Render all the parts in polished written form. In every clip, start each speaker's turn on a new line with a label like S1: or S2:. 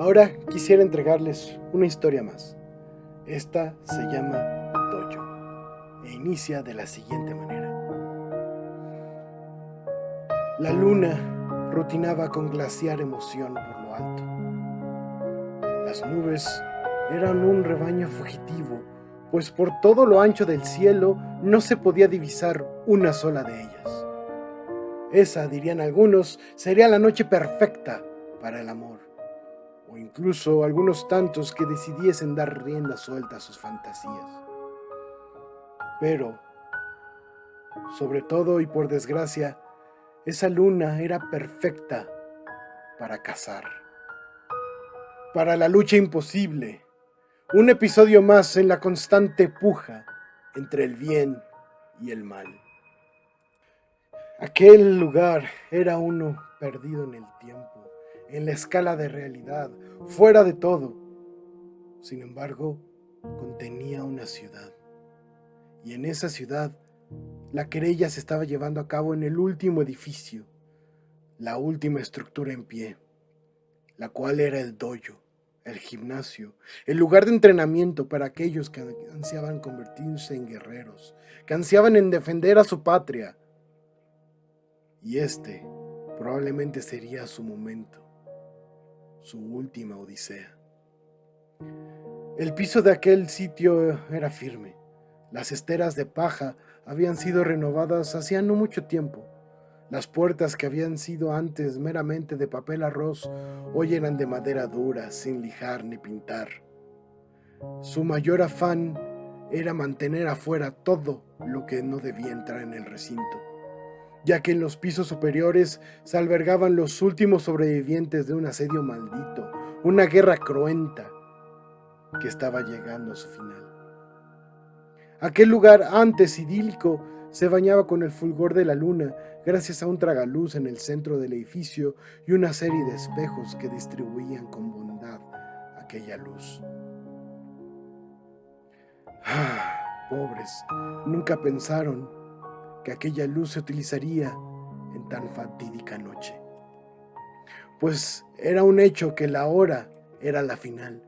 S1: Ahora quisiera entregarles una historia más. Esta se llama Dojo e inicia de la siguiente manera. La luna rutinaba con glaciar emoción por lo alto. Las nubes eran un rebaño fugitivo, pues por todo lo ancho del cielo no se podía divisar una sola de ellas. Esa, dirían algunos, sería la noche perfecta para el amor, o incluso algunos tantos que decidiesen dar rienda suelta a sus fantasías. Pero, sobre todo y por desgracia, esa luna era perfecta para cazar, para la lucha imposible, un episodio más en la constante puja entre el bien y el mal. Aquel lugar era uno perdido en el tiempo, en la escala de realidad, fuera de todo. Sin embargo, contenía una ciudad. Y en esa ciudad, la querella se estaba llevando a cabo en el último edificio, la última estructura en pie, la cual era el dojo, el gimnasio, el lugar de entrenamiento para aquellos que ansiaban convertirse en guerreros, que ansiaban en defender a su patria. Y este probablemente sería su momento, su última odisea. El piso de aquel sitio era firme. Las esteras de paja habían sido renovadas hacía no mucho tiempo. Las puertas que habían sido antes meramente de papel arroz, hoy eran de madera dura, sin lijar ni pintar. Su mayor afán era mantener afuera todo lo que no debía entrar en el recinto, ya que en los pisos superiores se albergaban los últimos sobrevivientes de un asedio maldito, una guerra cruenta que estaba llegando a su final. Aquel lugar antes idílico se bañaba con el fulgor de la luna gracias a un tragaluz en el centro del edificio y una serie de espejos que distribuían con bondad aquella luz. Pobres, nunca pensaron que aquella luz se utilizaría en tan fatídica noche. Pues era un hecho que la hora era la final,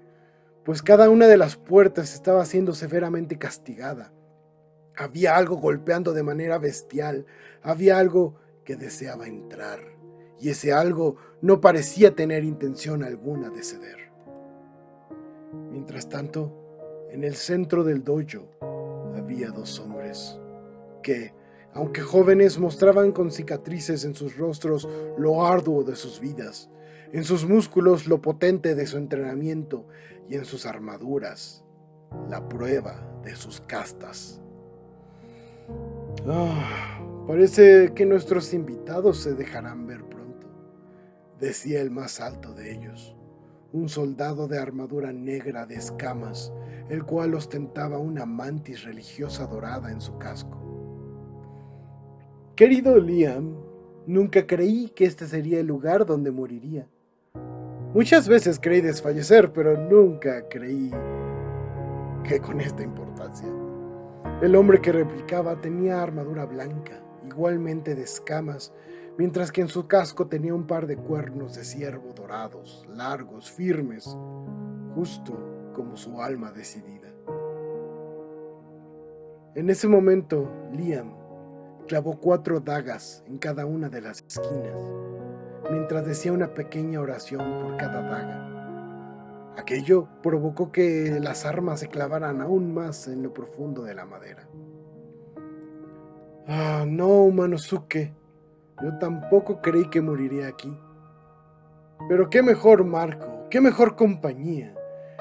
S1: pues cada una de las puertas estaba siendo severamente castigada. Había algo golpeando de manera bestial, había algo que deseaba entrar, y ese algo no parecía tener intención alguna de ceder. Mientras tanto, en el centro del dojo había dos hombres que, aunque jóvenes, mostraban con cicatrices en sus rostros lo arduo de sus vidas, en sus músculos lo potente de su entrenamiento y en sus armaduras la prueba de sus castas. Parece que nuestros invitados se dejarán ver pronto, decía el más alto de ellos, un soldado de armadura negra de escamas, el cual ostentaba una mantis religiosa dorada en su casco. Querido Liam, nunca creí que este sería el lugar donde moriría. Muchas veces creí desfallecer, pero nunca creí que con esta importancia. El hombre que replicaba tenía armadura blanca, igualmente de escamas, mientras que en su casco tenía un par de cuernos de ciervo dorados, largos, firmes, justo como su alma decidida. En ese momento, Liam clavó 4 dagas en cada una de las esquinas, mientras decía una pequeña oración por cada daga. Aquello provocó que las armas se clavaran aún más en lo profundo de la madera. No, Manosuke, yo tampoco creí que moriría aquí. Pero qué mejor marco, qué mejor compañía.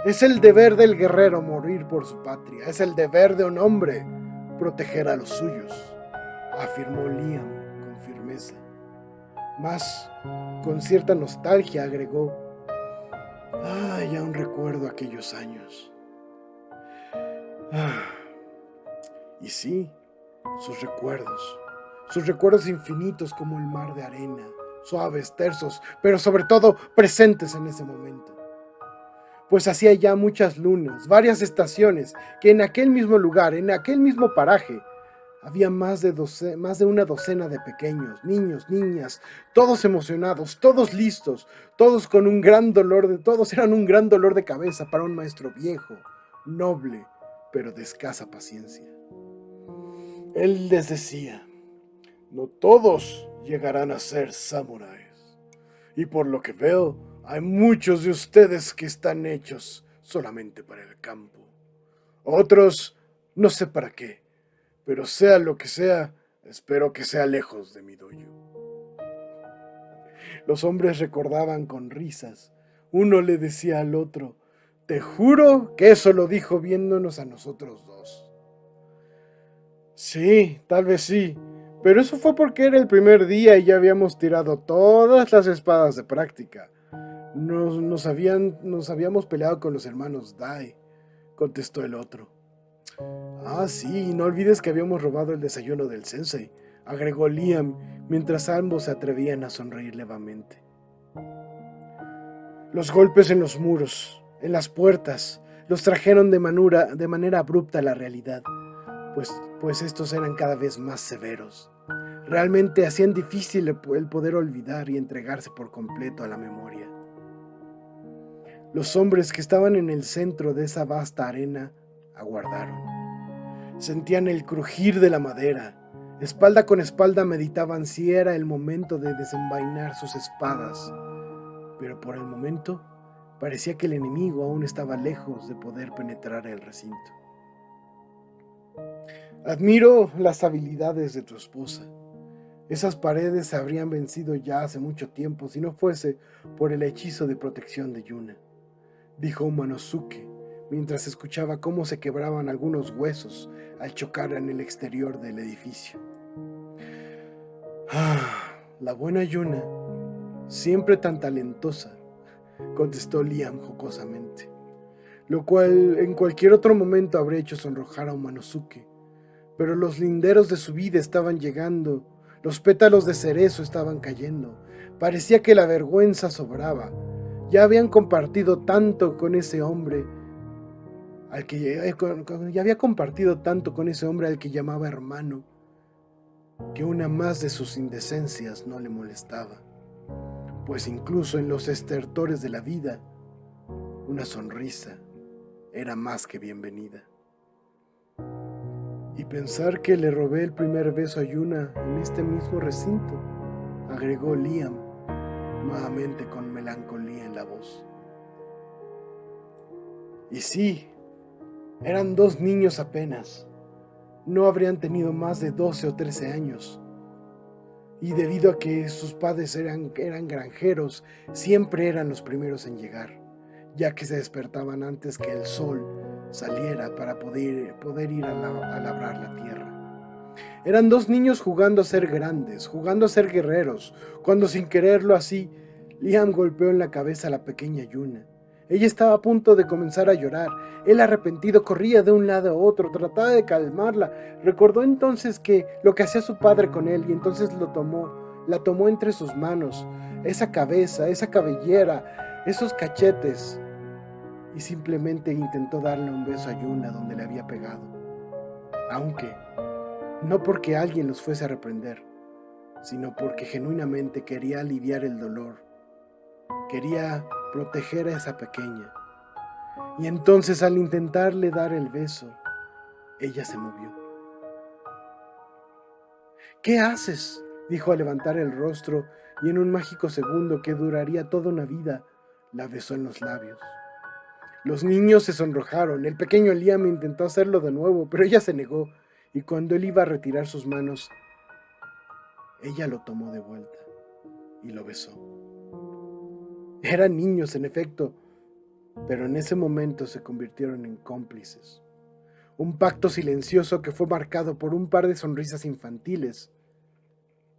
S1: Es el deber del guerrero morir por su patria, es el deber de un hombre proteger a los suyos, afirmó Liam con firmeza. Más, con cierta nostalgia agregó: aún recuerdo aquellos años. Y sí, sus recuerdos infinitos como el mar de arena, suaves, tersos, pero sobre todo presentes en ese momento. Pues hacía ya muchas lunas, varias estaciones, que en aquel mismo lugar, en aquel mismo paraje, Había más de una docena de pequeños, niños, niñas, todos emocionados, todos listos, todos eran un gran dolor de cabeza para un maestro viejo, noble, pero de escasa paciencia. Él les decía: no todos llegarán a ser samuráis, y por lo que veo, hay muchos de ustedes que están hechos solamente para el campo. Otros, no sé para qué, pero sea lo que sea, espero que sea lejos de mi dojo. Los hombres recordaban con risas. Uno le decía al otro: te juro que eso lo dijo viéndonos a nosotros dos. Sí, tal vez sí, pero eso fue porque era el primer día y ya habíamos tirado todas las espadas de práctica. Nos habíamos peleado con los hermanos Dai, contestó el otro. Ah, sí, no olvides que habíamos robado el desayuno del sensei, agregó Liam, mientras ambos se atrevían a sonreír levemente. Los golpes en los muros, en las puertas, los trajeron de manera abrupta a la realidad, pues estos eran cada vez más severos. Realmente hacían difícil el poder olvidar y entregarse por completo a la memoria. Los hombres que estaban en el centro de esa vasta arena aguardaron. Sentían el crujir de la madera. Espalda con espalda meditaban si era el momento de desenvainar sus espadas. Pero por el momento parecía que el enemigo aún estaba lejos de poder penetrar el recinto. Admiro las habilidades de tu esposa. Esas paredes se habrían vencido ya hace mucho tiempo si no fuese por el hechizo de protección de Yuna, dijo Umanosuke, mientras escuchaba cómo se quebraban algunos huesos al chocar en el exterior del edificio. La buena Yuna, siempre tan talentosa, contestó Liam jocosamente, lo cual en cualquier otro momento habría hecho sonrojar a Umanosuke, pero los linderos de su vida estaban llegando, los pétalos de cerezo estaban cayendo, parecía que la vergüenza sobraba. Ya habían compartido tanto con ese hombre ya había compartido tanto con ese hombre al que llamaba hermano, que una más de sus indecencias no le molestaba, pues incluso en los estertores de la vida, una sonrisa era más que bienvenida. Y pensar que le robé el primer beso a Yuna en este mismo recinto, agregó Liam, nuevamente con melancolía en la voz. Y sí, eran 2 niños apenas. No habrían tenido más de 12 o 13 años. Y debido a que sus padres eran granjeros, siempre eran los primeros en llegar, ya que se despertaban antes que el sol saliera para poder ir a labrar la tierra. Eran 2 niños jugando a ser grandes, jugando a ser guerreros, cuando sin quererlo así, Liam golpeó en la cabeza a la pequeña Yuna. Ella estaba a punto de comenzar a llorar. Él, arrepentido, corría de un lado a otro, trataba de calmarla. Recordó entonces que lo que hacía su padre con él, y entonces la tomó entre sus manos, esa cabeza, esa cabellera, esos cachetes, y simplemente intentó darle un beso a Yuna donde le había pegado. Aunque no porque alguien los fuese a reprender, sino porque genuinamente quería aliviar el dolor. Quería proteger a esa pequeña. Y entonces, al intentarle dar el beso, ella se movió. ¿Qué haces?, dijo al levantar el rostro, y en un mágico segundo que duraría toda una vida, la besó en los labios. Los niños se sonrojaron. El pequeño Liam intentó hacerlo de nuevo, pero ella se negó, y cuando él iba a retirar sus manos, ella lo tomó de vuelta y lo besó. Eran niños, en efecto, pero en ese momento se convirtieron en cómplices. Un pacto silencioso que fue marcado por un par de sonrisas infantiles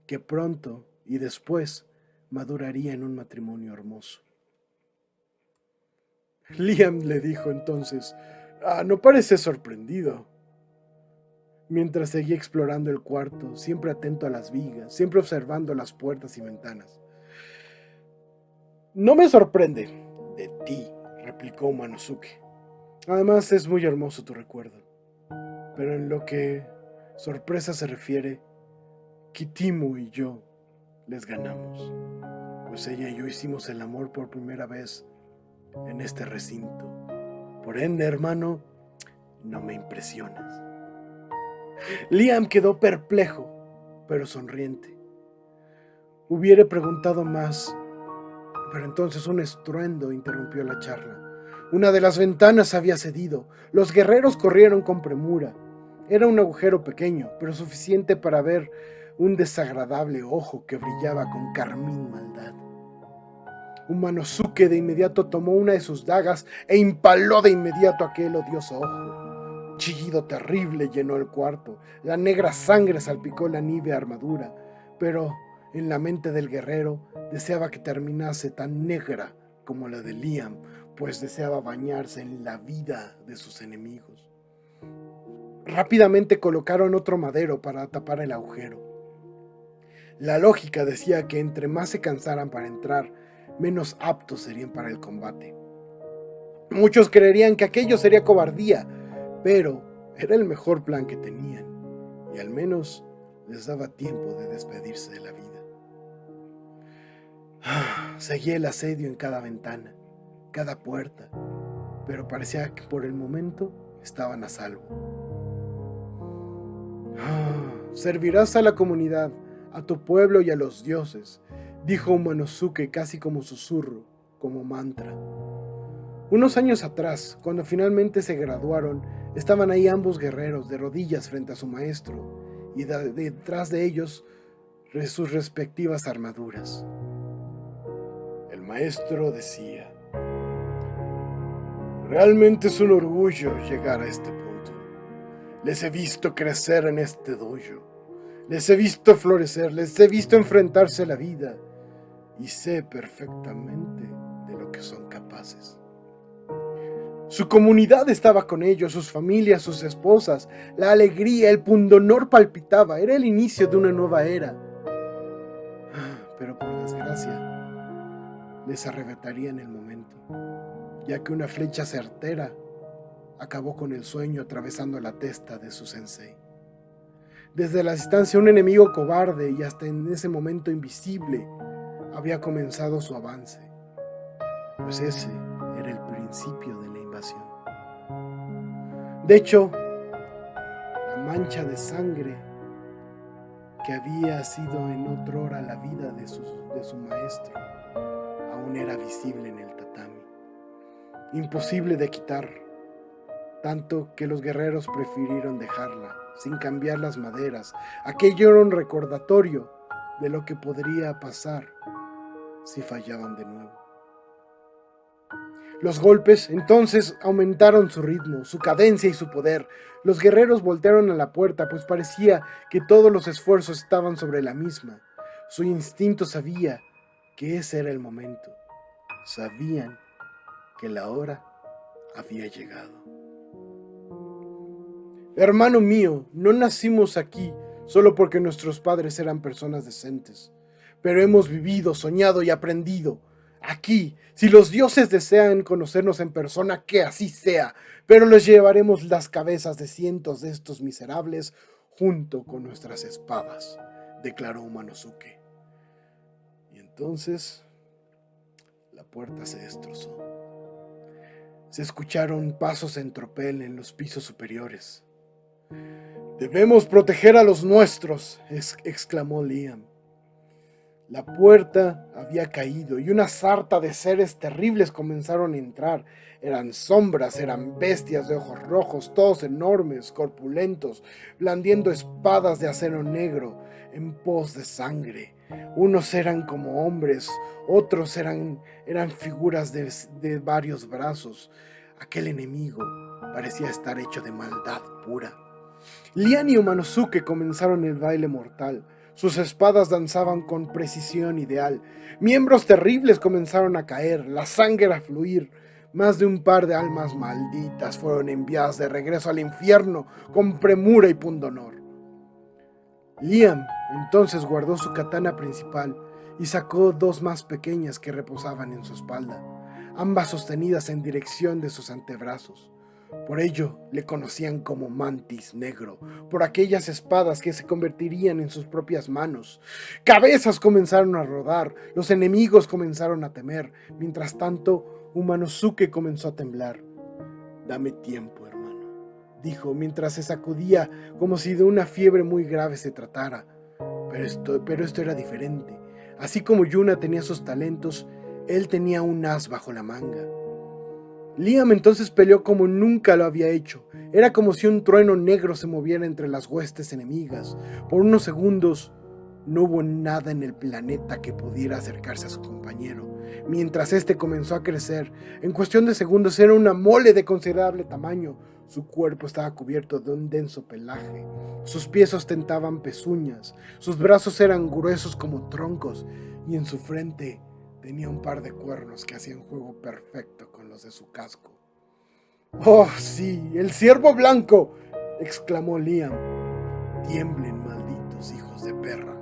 S1: que pronto y después maduraría en un matrimonio hermoso. Liam le dijo entonces: no pareces sorprendido. Mientras seguía explorando el cuarto, siempre atento a las vigas, siempre observando las puertas y ventanas. No me sorprende de ti, replicó Umanosuke. Además es muy hermoso tu recuerdo. Pero en lo que Sorpresa se refiere que Timo y yo les ganamos, pues ella y yo hicimos el amor por primera vez en este recinto. Por ende, hermano, no me impresionas. Liam quedó perplejo, pero sonriente. Hubiera preguntado más, pero entonces un estruendo interrumpió la charla. Una de las ventanas había cedido. Los guerreros corrieron con premura. Era un agujero pequeño, pero suficiente para ver un desagradable ojo que brillaba con carmín maldad. Umanosuke de inmediato tomó una de sus dagas e impaló de inmediato aquel odioso ojo. Chillido terrible llenó el cuarto. La negra sangre salpicó la nívea armadura, pero en la mente del guerrero deseaba que terminase tan negra como la de Liam, pues deseaba bañarse en la vida de sus enemigos. Rápidamente colocaron otro madero para tapar el agujero. La lógica decía que entre más se cansaran para entrar, menos aptos serían para el combate. Muchos creerían que aquello sería cobardía, pero era el mejor plan que tenían, y al menos les daba tiempo de despedirse de la vida. Seguía el asedio en cada ventana, cada puerta, pero parecía que por el momento estaban a salvo. Servirás a la comunidad, a tu pueblo y a los dioses, dijo Umanosuke casi como susurro, como mantra. Unos años atrás, cuando finalmente se graduaron, estaban ahí ambos guerreros de rodillas frente a su maestro y detrás de ellos sus respectivas armaduras. El maestro decía: realmente es un orgullo llegar a este punto. Les he visto crecer en este dojo. Les he visto florecer, les he visto enfrentarse a la vida y sé perfectamente de lo que son capaces. Su comunidad estaba con ellos, sus familias, sus esposas. La alegría, el pundonor palpitaba. Era el inicio de una nueva era. Pero por desgracia, les arrebataría en el momento, ya que una flecha certera acabó con el sueño atravesando la testa de su sensei. Desde la distancia, un enemigo cobarde y hasta en ese momento invisible había comenzado su avance, pues ese era el principio de la invasión. De hecho, la mancha de sangre que había sido en otrora la vida de su maestro aún era visible en el tatami, imposible de quitar, tanto que los guerreros prefirieron dejarla sin cambiar las maderas. Aquello era un recordatorio de lo que podría pasar si fallaban de nuevo. Los golpes entonces aumentaron su ritmo, su cadencia y su poder. Los guerreros voltearon a la puerta, pues parecía que todos los esfuerzos estaban sobre la misma. Su instinto sabía que ese era el momento. Sabían que la hora había llegado. Hermano mío, no nacimos aquí solo porque nuestros padres eran personas decentes, pero hemos vivido, soñado y aprendido. Aquí, si los dioses desean conocernos en persona, que así sea, pero les llevaremos las cabezas de cientos de estos miserables junto con nuestras espadas, declaró Umanosuke. Y entonces la puerta se destrozó. Se escucharon pasos en tropel en los pisos superiores. «Debemos proteger a los nuestros», exclamó Liam. La puerta había caído y una sarta de seres terribles comenzaron a entrar. Eran sombras, eran bestias de ojos rojos, todos enormes, corpulentos, blandiendo espadas de acero negro en pos de sangre. Unos eran como hombres, otros eran figuras de varios brazos. Aquel enemigo parecía estar hecho de maldad pura. Liam y Umanosuke comenzaron el baile mortal. Sus espadas danzaban con precisión ideal. Miembros terribles comenzaron a caer, la sangre a fluir. Más de un par de almas malditas fueron enviadas de regreso al infierno con premura y pundonor. Liam entonces guardó su katana principal y sacó dos más pequeñas que reposaban en su espalda, ambas sostenidas en dirección de sus antebrazos. Por ello le conocían como Mantis Negro, por aquellas espadas que se convertirían en sus propias manos. Cabezas comenzaron a rodar, los enemigos comenzaron a temer. Mientras tanto, Umanosuke comenzó a temblar. «Dame tiempo, hermano», dijo, mientras se sacudía como si de una fiebre muy grave se tratara. Pero esto era diferente. Así como Yuna tenía sus talentos, él tenía un as bajo la manga. Liam entonces peleó como nunca lo había hecho. Era como si un trueno negro se moviera entre las huestes enemigas. Por unos segundos no hubo nada en el planeta que pudiera acercarse a su compañero. Mientras este comenzó a crecer, en cuestión de segundos era una mole de considerable tamaño. Su cuerpo estaba cubierto de un denso pelaje. Sus pies ostentaban pezuñas. Sus brazos eran gruesos como troncos. Y en su frente tenía un par de cuernos que hacían juego perfecto con los de su casco. «¡Oh, sí! ¡El ciervo blanco!», exclamó Liam. «Tiemblen, malditos hijos de perra».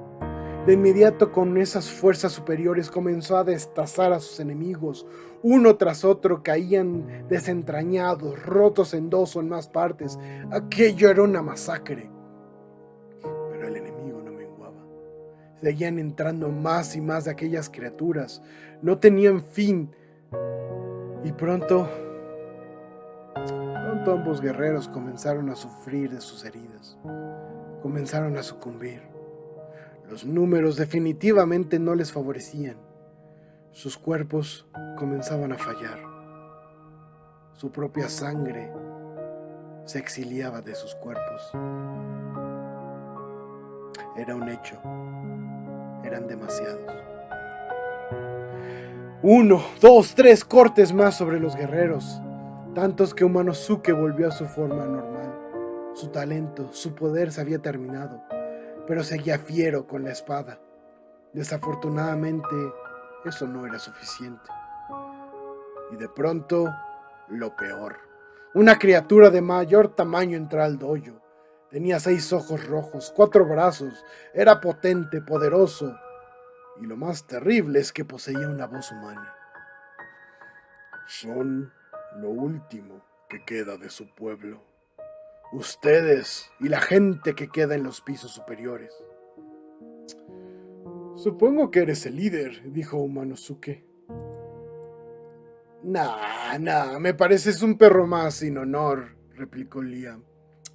S1: De inmediato, con esas fuerzas superiores, comenzó a destazar a sus enemigos. Uno tras otro caían desentrañados, rotos en dos o en más partes. Aquello era una masacre. Pero el enemigo no menguaba. Seguían entrando más y más de aquellas criaturas. No tenían fin. Y pronto ambos guerreros comenzaron a sufrir de sus heridas. Comenzaron a sucumbir. Los números definitivamente no les favorecían. Sus cuerpos comenzaban a fallar. Su propia sangre se exiliaba de sus cuerpos. Era un hecho. Eran demasiados. 1, 2, 3 cortes más sobre los guerreros. Tantos que Umanosuke volvió a su forma normal. Su talento, su poder se había terminado. Pero seguía fiero con la espada. Desafortunadamente, eso no era suficiente. Y de pronto, lo peor. Una criatura de mayor tamaño entró al dojo. Tenía 6 ojos rojos, 4 brazos. Era potente, poderoso. Y lo más terrible es que poseía una voz humana. «Son lo último que queda de su pueblo. Ustedes y la gente que queda en los pisos superiores». «Supongo que eres el líder», dijo Umanosuke. Nah, me pareces un perro más sin honor», replicó Liam.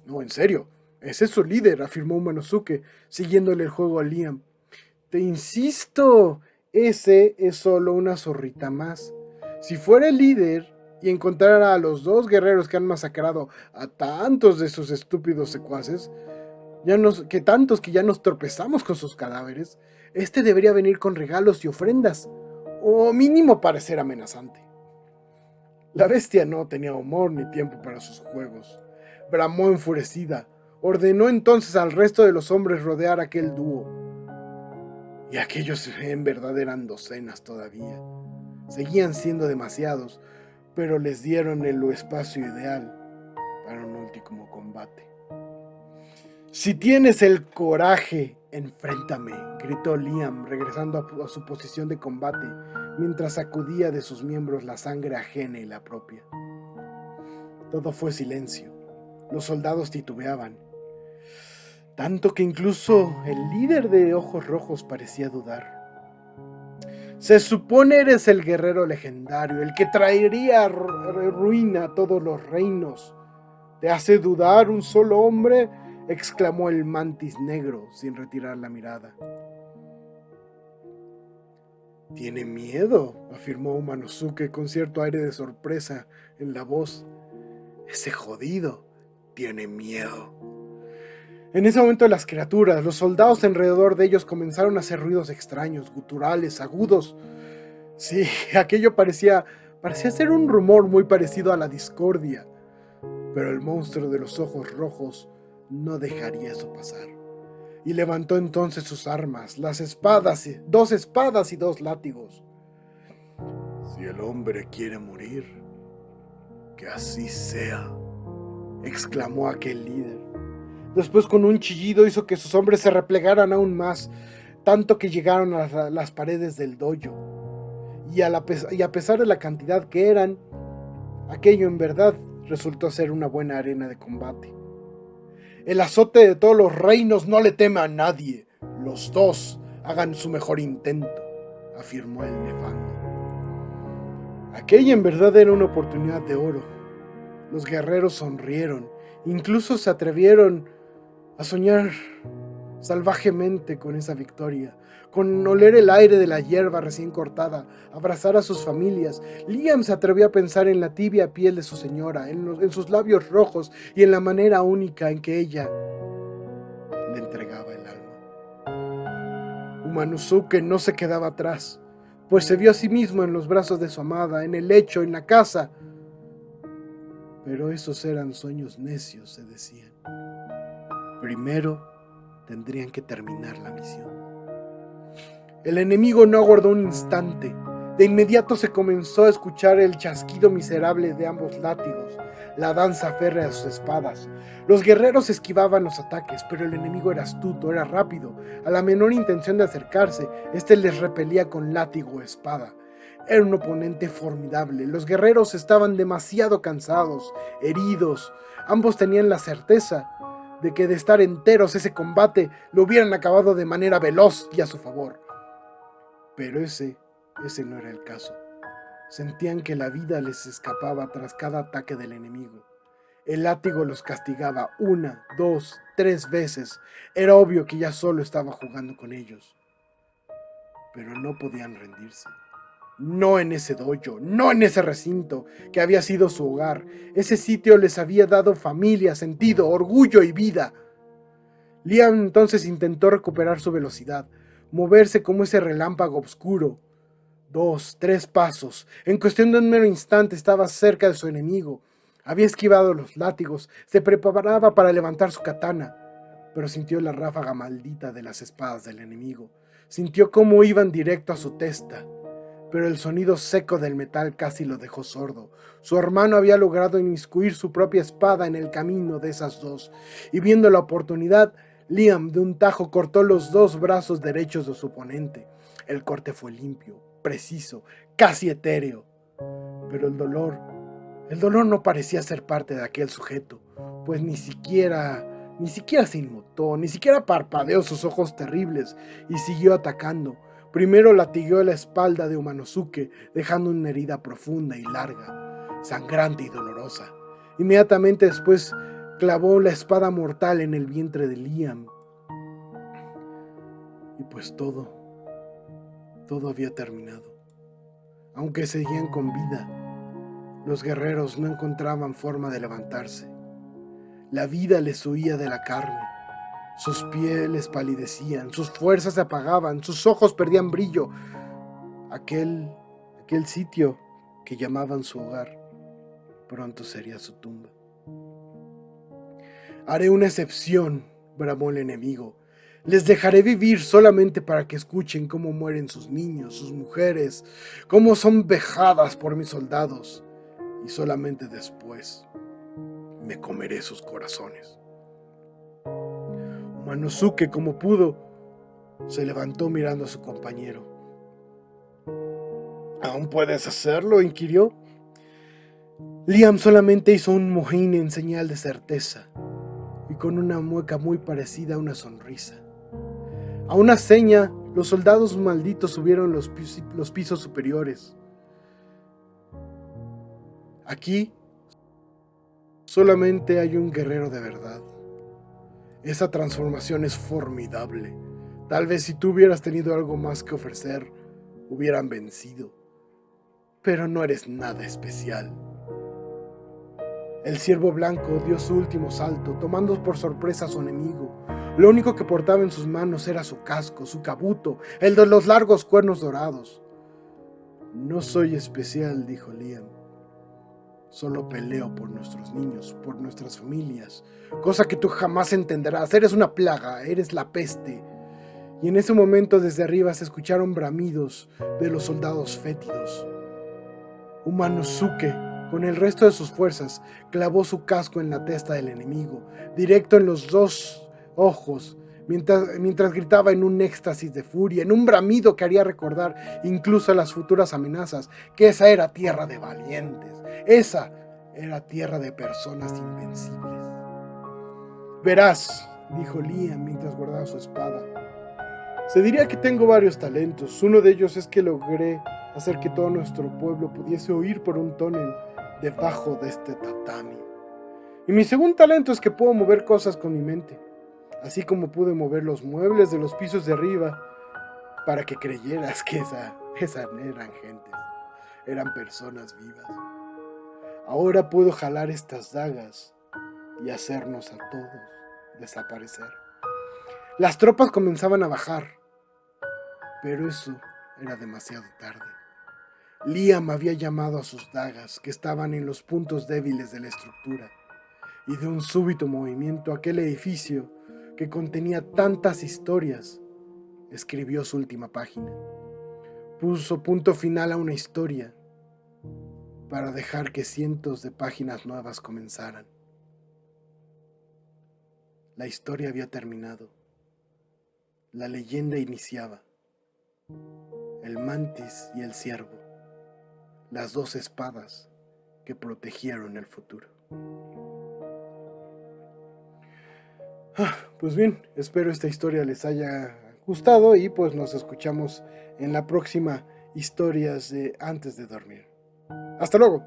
S1: «No, en serio, ese es su líder», afirmó Umanosuke, siguiéndole el juego a Liam. «Te insisto, ese es solo una zorrita más. Si fuera el líder y encontrara a los 2 guerreros que han masacrado a tantos de sus estúpidos secuaces, tantos que ya nos tropezamos con sus cadáveres, este debería venir con regalos y ofrendas, o mínimo parecer amenazante». La bestia no tenía humor ni tiempo para sus juegos. Bramó enfurecida. Ordenó entonces al resto de los hombres rodear aquel dúo. Y aquellos en verdad eran docenas todavía. Seguían siendo demasiados, pero les dieron el espacio ideal para un último combate. «Si tienes el coraje, enfréntame», gritó Liam, regresando a su posición de combate, mientras sacudía de sus miembros la sangre ajena y la propia. Todo fue silencio. Los soldados titubeaban, tanto que incluso el líder de ojos rojos parecía dudar. «Se supone eres el guerrero legendario, el que traería ruina a todos los reinos. ¿Te hace dudar un solo hombre?», exclamó el mantis negro sin retirar la mirada. «Tiene miedo», afirmó Umanosuke con cierto aire de sorpresa en la voz. «Ese jodido tiene miedo». En ese momento las criaturas, los soldados alrededor de ellos comenzaron a hacer ruidos extraños, guturales, agudos. Sí, aquello parecía ser un rumor muy parecido a la discordia. Pero el monstruo de los ojos rojos no dejaría eso pasar. Y levantó entonces sus armas, las espadas, 2 espadas y 2 látigos. «Si el hombre quiere morir, que así sea», exclamó aquel líder. Después, con un chillido, hizo que sus hombres se replegaran aún más, tanto que llegaron a las paredes del dojo. Y a pesar de la cantidad que eran, aquello en verdad resultó ser una buena arena de combate. El azote de todos los reinos no le teme a nadie. Los dos hagan su mejor intento, afirmó el nefando. Aquella en verdad era una oportunidad de oro. Los guerreros sonrieron, incluso se atrevieron a soñar salvajemente con esa victoria, con oler el aire de la hierba recién cortada, abrazar a sus familias. Liam se atrevió a pensar en la tibia piel de su señora, en sus labios rojos y en la manera única en que ella le entregaba el alma. Umanosuke no se quedaba atrás, pues se vio a sí mismo en los brazos de su amada, en el lecho, en la casa. Pero esos eran sueños necios, se decían. Primero tendrían que terminar la misión. El enemigo no aguardó un instante. De inmediato se comenzó a escuchar el chasquido miserable de ambos látigos, la danza férrea de sus espadas. Los guerreros esquivaban los ataques, pero el enemigo era astuto, era rápido. A la menor intención de acercarse, éste les repelía con látigo o espada. Era un oponente formidable. Los guerreros estaban demasiado cansados, heridos. Ambos tenían la certeza de que de estar enteros ese combate lo hubieran acabado de manera veloz y a su favor. Pero ese no era el caso. Sentían que la vida les escapaba tras cada ataque del enemigo. El látigo los castigaba 1, 2, 3 veces. Era obvio que ya solo estaba jugando con ellos. Pero no podían rendirse. No en ese dojo, no en ese recinto que había sido su hogar. Ese sitio les había dado familia, sentido, orgullo y vida. Liam entonces intentó recuperar su velocidad, moverse como ese relámpago oscuro. 2, 3 pasos. En cuestión de un mero instante estaba cerca de su enemigo. Había esquivado los látigos, se preparaba para levantar su katana, pero sintió la ráfaga maldita de las espadas del enemigo. Sintió cómo iban directo a su testa, pero el sonido seco del metal casi lo dejó sordo. Su hermano había logrado inmiscuir su propia espada en el camino de esas dos, y viendo la oportunidad, Liam de un tajo cortó los 2 brazos derechos de su oponente. El corte fue limpio, preciso, casi etéreo, pero el dolor no parecía ser parte de aquel sujeto, pues ni siquiera se inmutó, ni siquiera parpadeó sus ojos terribles y siguió atacando. Primero latigueó la espalda de Umanosuke, dejando una herida profunda y larga, sangrante y dolorosa. Inmediatamente después clavó la espada mortal en el vientre de Liam. Y pues todo había terminado. Aunque seguían con vida, los guerreros no encontraban forma de levantarse. La vida les huía de la carne. Sus pieles palidecían, sus fuerzas se apagaban, sus ojos perdían brillo. Aquel sitio que llamaban su hogar pronto sería su tumba. Haré una excepción, bramó el enemigo. Les dejaré vivir solamente para que escuchen cómo mueren sus niños, sus mujeres, cómo son vejadas por mis soldados. Y solamente después me comeré sus corazones. Umanosuke, como pudo, se levantó mirando a su compañero. ¿Aún puedes hacerlo?, inquirió. Liam solamente hizo un mojín en señal de certeza y con una mueca muy parecida a una sonrisa. A una seña, los soldados malditos subieron los pisos superiores. Aquí solamente hay un guerrero de verdad. Esa transformación es formidable. Tal vez si tú hubieras tenido algo más que ofrecer, hubieran vencido. Pero no eres nada especial. El ciervo blanco dio su último salto, tomando por sorpresa a su enemigo. Lo único que portaba en sus manos era su casco, su kabuto, el de los largos cuernos dorados. No soy especial, dijo Liam. Solo peleo por nuestros niños, por nuestras familias, cosa que tú jamás entenderás. Eres una plaga, eres la peste. Y en ese momento desde arriba se escucharon bramidos de los soldados fétidos. Umanosuke, con el resto de sus fuerzas, clavó su casco en la testa del enemigo, directo en los 2 ojos, mientras gritaba en un éxtasis de furia, en un bramido que haría recordar incluso a las futuras amenazas, que esa era tierra de valientes. Esa era tierra de personas invencibles. Verás, dijo Liam mientras guardaba su espada. Se diría que tengo varios talentos. Uno de ellos es que logré hacer que todo nuestro pueblo pudiese oír por un túnel debajo de este tatami. Y mi segundo talento es que puedo mover cosas con mi mente, así como pude mover los muebles de los pisos de arriba para que creyeras que esas no eran gentes, eran personas vivas. Ahora puedo jalar estas dagas y hacernos a todos desaparecer. Las tropas comenzaban a bajar, pero eso era demasiado tarde. Liam había llamado a sus dagas, que estaban en los puntos débiles de la estructura, y de un súbito movimiento aquel edificio, que contenía tantas historias, escribió su última página. Puso punto final a una historia para dejar que cientos de páginas nuevas comenzaran. La historia había terminado. La leyenda iniciaba. El mantis y el ciervo, las dos espadas que protegieron el futuro. Pues bien, espero esta historia les haya gustado y pues nos escuchamos en la próxima Historias de Antes de Dormir. Hasta luego.